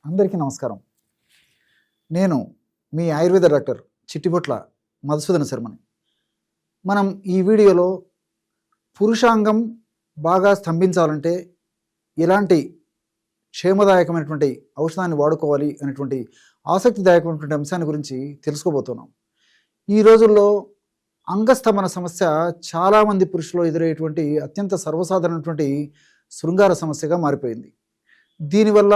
అందరికీ నమస్కారం. నేను మీ ఆయుర్వేద డాక్టర్ చిట్టిబొట్ల మధుసూదన శర్మని. మనం ఈ వీడియోలో పురుషాంగం బాగా స్తంభించాలంటే ఎలాంటి క్షేమదాయకమైనటువంటి ఔషధాన్ని వాడుకోవాలి అనేటువంటి ఆసక్తిదాయకమైనటువంటి అంశాన్ని గురించి తెలుసుకోబోతున్నాం. ఈ రోజుల్లో అంగస్తంభన సమస్య చాలామంది పురుషుల్లో ఎదురయ్యేటువంటి అత్యంత సర్వసాధారణమైనటువంటి శృంగార సమస్యగా మారిపోయింది. దీనివల్ల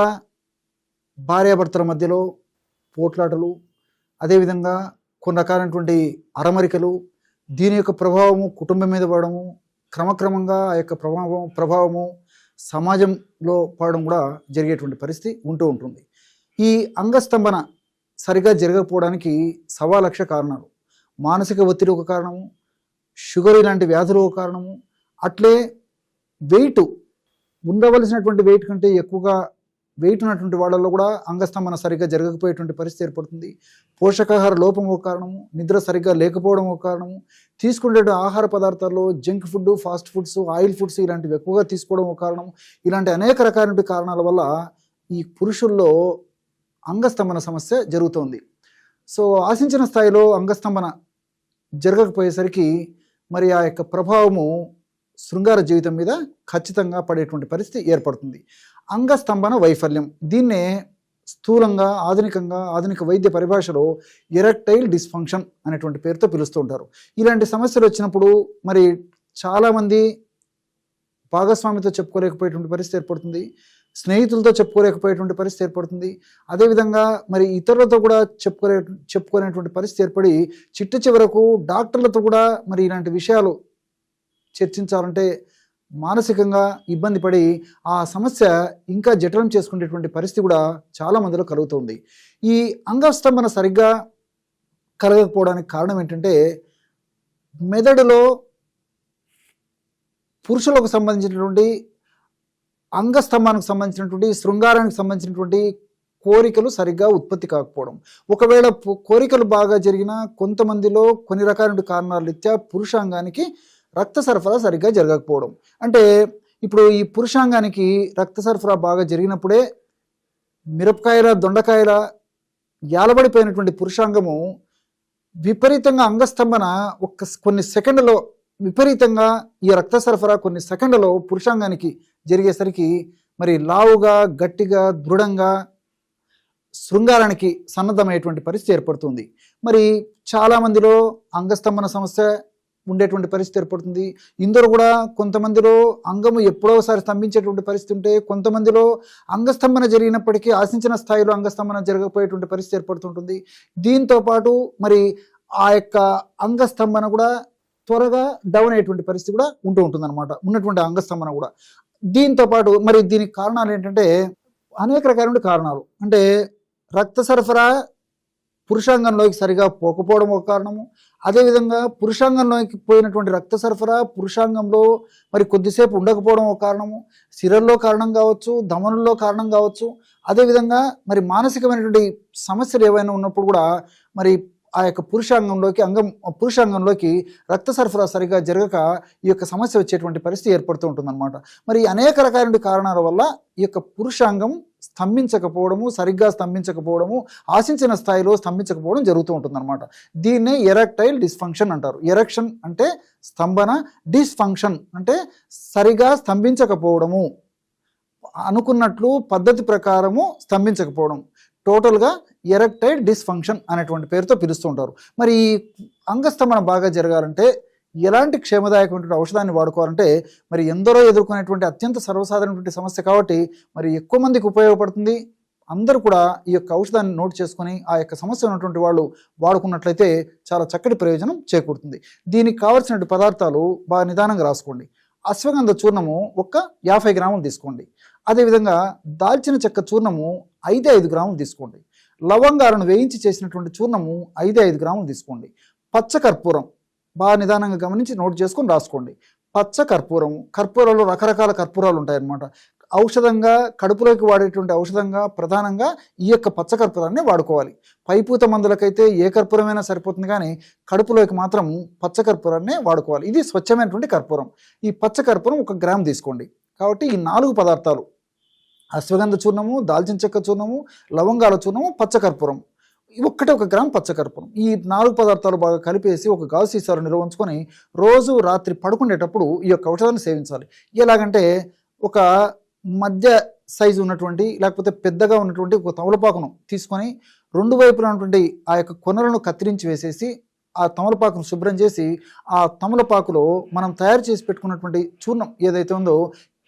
భార్యాభర్తల మధ్యలో పోట్లాటలు, అదేవిధంగా కొన్ని రకాలైనటువంటి అరమరికలు, దీని యొక్క ప్రభావము కుటుంబం మీద పడము, క్రమక్రమంగా ఆ యొక్క ప్రభావము సమాజంలో పడడం కూడా జరిగేటువంటి పరిస్థితి ఉంటూ ఉంటుంది. ఈ అంగస్తంభన సరిగా జరగకపోవడానికి 1,00,000 కారణాలు. మానసిక ఒత్తిడి ఒక కారణము, షుగర్ ఇలాంటి వ్యాధులు ఒక కారణము, అట్లే వెయిట్ ఉండవలసినటువంటి వెయిట్ కంటే ఎక్కువగా వెయిట్ ఉన్నటువంటి వాళ్ళల్లో కూడా అంగస్తంభన సరిగ్గా జరగకపోయేటువంటి పరిస్థితి ఏర్పడుతుంది. పోషకాహార లోపం ఒక కారణము, నిద్ర సరిగ్గా లేకపోవడం ఒక కారణము, తీసుకునే ఆహార పదార్థాల్లో junk food, fast foods, oil foods ఇలాంటివి ఎక్కువగా తీసుకోవడం ఒక కారణము. ఇలాంటి అనేక రకాలైన కారణాల వల్ల ఈ పురుషుల్లో అంగస్తంభన సమస్య జరుగుతోంది. సో ఆశించిన స్థాయిలో అంగస్తంభన జరగకపోయేసరికి మరి ఆ యొక్క ప్రభావము శృంగార జీవితం మీద ఖచ్చితంగా పడేటువంటి పరిస్థితి ఏర్పడుతుంది. అంగస్తంభన వైఫల్యం, దీన్నే స్థూలంగా ఆధునిక వైద్య పరిభాషలో ఎరెక్టైల్ డిస్ఫంక్షన్ అనేటువంటి పేరుతో పిలుస్తూ ఉంటారు. ఇలాంటి సమస్యలు వచ్చినప్పుడు మరి చాలామంది భాగస్వామితో చెప్పుకోలేకపోయేటువంటి పరిస్థితి ఏర్పడుతుంది, స్నేహితులతో చెప్పుకోలేకపోయేటువంటి పరిస్థితి ఏర్పడుతుంది, అదేవిధంగా మరి ఇతరులతో కూడా చెప్పుకునేటువంటి పరిస్థితి ఏర్పడి చిట్ట చివరకు డాక్టర్లతో కూడా మరి ఇలాంటి విషయాలు చర్చించాలంటే మానసికంగా ఇబ్బంది పడి ఆ సమస్య ఇంకా జటిలం చేసుకునేటువంటి పరిస్థితి కూడా చాలా మందిలో కలుగుతుంది. ఈ అంగస్తంభన సరిగ్గా కలగకపోవడానికి కారణం ఏంటంటే మెదడులో పురుషులకు సంబంధించినటువంటి అంగస్తంభానికి సంబంధించినటువంటి శృంగారానికి సంబంధించినటువంటి కోరికలు సరిగ్గా ఉత్పత్తి కాకపోవడం. ఒకవేళ కోరికలు బాగా జరిగినా కొంతమందిలో కొన్ని రకాల కారణాల రీత్యా పురుషాంగానికి రక్త సరఫరా సరిగ్గా జరగకపోవడం. అంటే ఇప్పుడు ఈ పురుషాంగానికి రక్త సరఫరా బాగా జరిగినప్పుడే మిరపకాయల దొండకాయల యాలబడిపోయినటువంటి పురుషాంగము విపరీతంగా అంగస్తంభన కొన్ని సెకండ్లలో విపరీతంగా ఈ రక్త సరఫరా కొన్ని సెకండ్లలో పురుషాంగానికి జరిగేసరికి మరి లావుగా, గట్టిగా, దృఢంగా శృంగారానికి సన్నద్ధమయ్యేటువంటి పరిస్థితి ఏర్పడుతుంది. మరి చాలామందిలో అంగస్తంభన సమస్య ఉండేటువంటి పరిస్థితి ఏర్పడుతుంది. ఇందులో కూడా కొంతమందిలో అంగము ఎప్పుడో ఒకసారి స్తంభించేటువంటి పరిస్థితి ఉంటే, కొంతమందిలో అంగస్తంభన జరిగినప్పటికీ ఆశించిన స్థాయిలో అంగస్తంభన జరగకపోయేటువంటి పరిస్థితి ఏర్పడుతుంటుంది. దీంతో పాటు మరి ఆ యొక్క అంగస్తంభన కూడా త్వరగా డౌన్ అయ్యేటువంటి పరిస్థితి కూడా ఉంటుంది అనమాట, ఉన్నటువంటి అంగస్తంభన కూడా. దీంతో పాటు మరి దీనికి కారణాలు ఏంటంటే అనేక రకాలైన కారణాలు. అంటే రక్త సరఫరా పురుషాంగంలోకి సరిగా పోకపోవడం ఒక కారణము, అదేవిధంగా పురుషాంగంలోకి పోయినటువంటి రక్త సరఫరా పురుషాంగంలో మరి కొద్దిసేపు ఉండకపోవడం ఒక కారణము, సిరల్లో కారణం కావచ్చు, ధమనుల్లో కారణం కావచ్చు, అదేవిధంగా మరి మానసికమైనటువంటి సమస్యలు ఏవైనా ఉన్నప్పుడు కూడా మరి ఆ యొక్క పురుషాంగంలోకి రక్త సరఫరా సరిగా జరగక ఈ యొక్క సమస్య వచ్చేటువంటి పరిస్థితి ఏర్పడుతూ ఉంటుందన్నమాట. మరి అనేక రకాలైన కారణాల వల్ల ఈ యొక్క పురుషాంగం సరిగ్గా స్తంభించకపోవడము, ఆశించిన స్థాయిలో స్తంభించకపోవడం జరుగుతూ ఉంటుందన్నమాట. దీన్నే ఎరెక్టైల్ డిస్ఫంక్షన్ అంటారు. ఎరెక్షన్ అంటే స్తంభన, డిస్ఫంక్షన్ అంటే సరిగా స్తంభించకపోవడము, అనుకున్నట్లు పద్ధతి ప్రకారము స్తంభించకపోవడం, టోటల్గా ఎరెక్టైల్ డిస్ఫంక్షన్ అనేటువంటి పేరుతో పిలుస్తూ ఉంటారు. మరి ఈ అంగస్తంభన బాగా జరగాలంటే ఎలాంటి క్షేమదాయకమైనటువంటి ఔషధాన్ని వాడుకోవాలంటే మరి ఎందరో ఎదుర్కొనేటువంటి అత్యంత సర్వసాధారణటువంటి సమస్య కాబట్టి మరి ఎక్కువ మందికి ఉపయోగపడుతుంది. అందరూ కూడా ఈ యొక్క ఔషధాన్ని నోట్ చేసుకొని ఆ యొక్క సమస్య ఉన్నటువంటి వాళ్ళు వాడుకున్నట్లయితే చాలా చక్కటి ప్రయోజనం చేకూరుతుంది. దీనికి కావాల్సిన పదార్థాలు బాగా నిదానంగా రాసుకోండి. అశ్వగంధ చూర్ణము 50 గ్రాములు తీసుకోండి. అదేవిధంగా దాల్చిన చెక్క చూర్ణము 5 గ్రాములు తీసుకోండి. లవంగాలను వేయించి చేసినటువంటి చూర్ణము 5 గ్రాములు తీసుకోండి. పచ్చ కర్పూరం బాగా నిదానంగా గమనించి నోట్ చేసుకొని రాసుకోండి. పచ్చ కర్పూరంలో రకరకాల కర్పూరాలు ఉంటాయన్నమాట. ఔషధంగా కడుపులోకి వాడేటువంటి ఔషధంగా ప్రధానంగా ఈ యొక్క పచ్చ కర్పూరాన్ని వాడుకోవాలి. పైపూత మందులకైతే ఏ కర్పూరమైనా సరిపోతుంది, కానీ కడుపులోకి మాత్రం పచ్చ కర్పూరాన్ని వాడుకోవాలి. ఇది స్వచ్ఛమైనటువంటి కర్పూరం. ఈ పచ్చ కర్పూరం 1 గ్రామ్ తీసుకోండి. కాబట్టి ఈ 4 పదార్థాలు అశ్వగంధ చూర్ణము, దాల్చిన చెక్క చూర్ణము, లవంగాల చూర్ణము, పచ్చకర్పూరం, ఒక్కటే 1 గ్రామ్ పచ్చకర్పూరం. ఈ 4 పదార్థాలు బాగా కలిపేసి ఒక గాజు సీసాలో నిల్వ ఉంచుకొని రోజు రాత్రి పడుకునేటప్పుడు ఈ యొక్క ఔషధాన్ని సేవించాలి. ఎలాగంటే ఒక మధ్య సైజు ఉన్నటువంటి లేకపోతే పెద్దగా ఉన్నటువంటి ఒక తమలపాకును తీసుకొని 2 వైపులా ఉన్నటువంటి ఆ యొక్క కొనలను కత్తిరించి వేసేసి ఆ తమలపాకును శుభ్రం చేసి ఆ తమలపాకులో మనం తయారు చేసి పెట్టుకున్నటువంటి చూర్ణం ఏదైతే ఉందో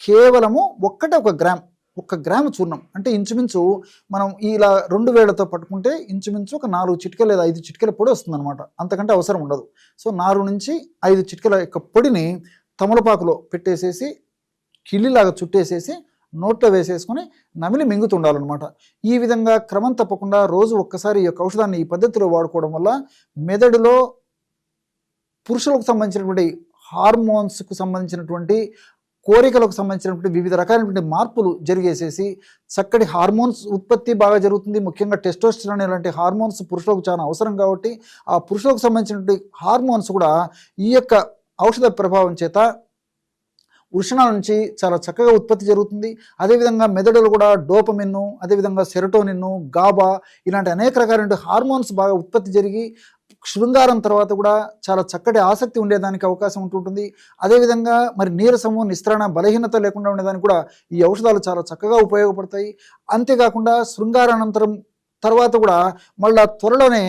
కేవలము 1 గ్రామ్, 1 గ్రాము చూర్ణం అంటే ఇంచుమించు మనం ఇలా 2 వేళ్లతో పట్టుకుంటే ఇంచుమించు ఒక 4 చిటికెలు లేదా 5 చిటికెల పొడి వస్తుంది అనమాట. అంతకంటే అవసరం ఉండదు. సో 4 నుంచి 5 చిటికెల యొక్క పొడిని తమలపాకులో పెట్టేసేసి కిల్లిలాగా చుట్టేసేసి నోట్లో వేసేసుకొని నమిలి మింగుతుండాలన్నమాట. ఈ విధంగా క్రమం తప్పకుండా రోజు ఒక్కసారి ఈ యొక్క ఔషధాన్ని ఈ పద్ధతిలో వాడుకోవడం వల్ల మెదడులో పురుషులకు సంబంధించినటువంటి హార్మోన్స్కు సంబంధించినటువంటి కోరికలకు సంబంధించినటువంటి వివిధ రకాలైనటువంటి మార్పులు జరిగేసేసి చక్కటి హార్మోన్స్ ఉత్పత్తి బాగా జరుగుతుంది. ముఖ్యంగా టెస్టోస్టెరాన్ ఇలాంటి హార్మోన్స్ పురుషులకు చాలా అవసరం కాబట్టి ఆ పురుషులకు సంబంధించినటువంటి హార్మోన్స్ కూడా ఈ యొక్క ఔషధ ప్రభావం చేత వృషణాల నుంచి చాలా చక్కగా ఉత్పత్తి జరుగుతుంది. అదేవిధంగా మెదడులో కూడా డోపమిన్ను, అదేవిధంగా సెరటోనిన్ను, గాబా ఇలాంటి అనేక రకాలైన హార్మోన్స్ బాగా ఉత్పత్తి జరిగి శృంగారం తర్వాత కూడా చాలా చక్కటి ఆసక్తి ఉండేదానికి అవకాశం ఉంటుంటుంది. అదేవిధంగా మరి నీరసము, నిస్త్రణ, బలహీనత లేకుండా ఉండేదానికి కూడా ఈ ఔషధాలు చాలా చక్కగా ఉపయోగపడతాయి. అంతేకాకుండా శృంగారానంతరం తర్వాత కూడా మళ్ళా త్వరలోనే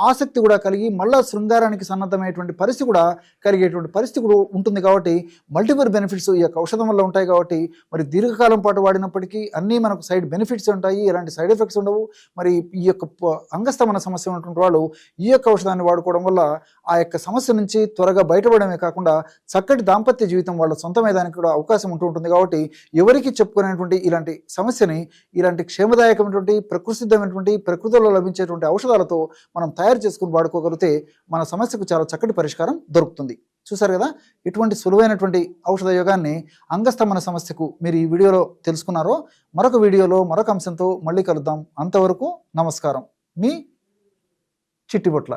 ఆసక్తి కూడా కలిగి మళ్ళా శృంగారానికి సన్నద్ధమైనటువంటి పరిస్థితి కూడా కలిగేటువంటి పరిస్థితి కూడా ఉంటుంది. కాబట్టి మల్టిపుల్ బెనిఫిట్స్ ఈ యొక్క ఔషధం వల్ల ఉంటాయి. కాబట్టి మరి దీర్ఘకాలం పాటు వాడినప్పటికీ అన్నీ మనకు సైడ్ బెనిఫిట్స్ ఉంటాయి, ఎలాంటి సైడ్ ఎఫెక్ట్స్ ఉండవు. మరి ఈ యొక్క అంగస్తమన సమస్య ఉన్నటువంటి వాళ్ళు ఈ యొక్క ఔషధాన్ని వాడుకోవడం వల్ల ఆ యొక్క సమస్య నుంచి త్వరగా బయటపడమే కాకుండా చక్కటి దాంపత్య జీవితం వాళ్ళ సొంతమేదానికి కూడా అవకాశం ఉంటుంది. కాబట్టి ఎవరికి చెప్పుకునేటువంటి ఇలాంటి సమస్యని ఇలాంటి క్షేమదాయకమైనటువంటి ప్రకృతిసిద్ధమైనటువంటి ప్రకృతిలో లభించేటువంటి ఔషధాలతో మనం తయారు చేసుకుని వాడుకోగలిగితే మన సమస్యకు చాలా చక్కటి పరిష్కారం దొరుకుతుంది. చూసారు కదా, ఇటువంటి సులువైనటువంటి ఔషధ యోగాన్ని అంగస్తమన సమస్యకు మీరు ఈ వీడియోలో తెలుసుకున్నారో. మరొక వీడియోలో మరొక అంశంతో మళ్ళీ కలుద్దాం. అంతవరకు నమస్కారం. మీ చిట్టిబొట్ల.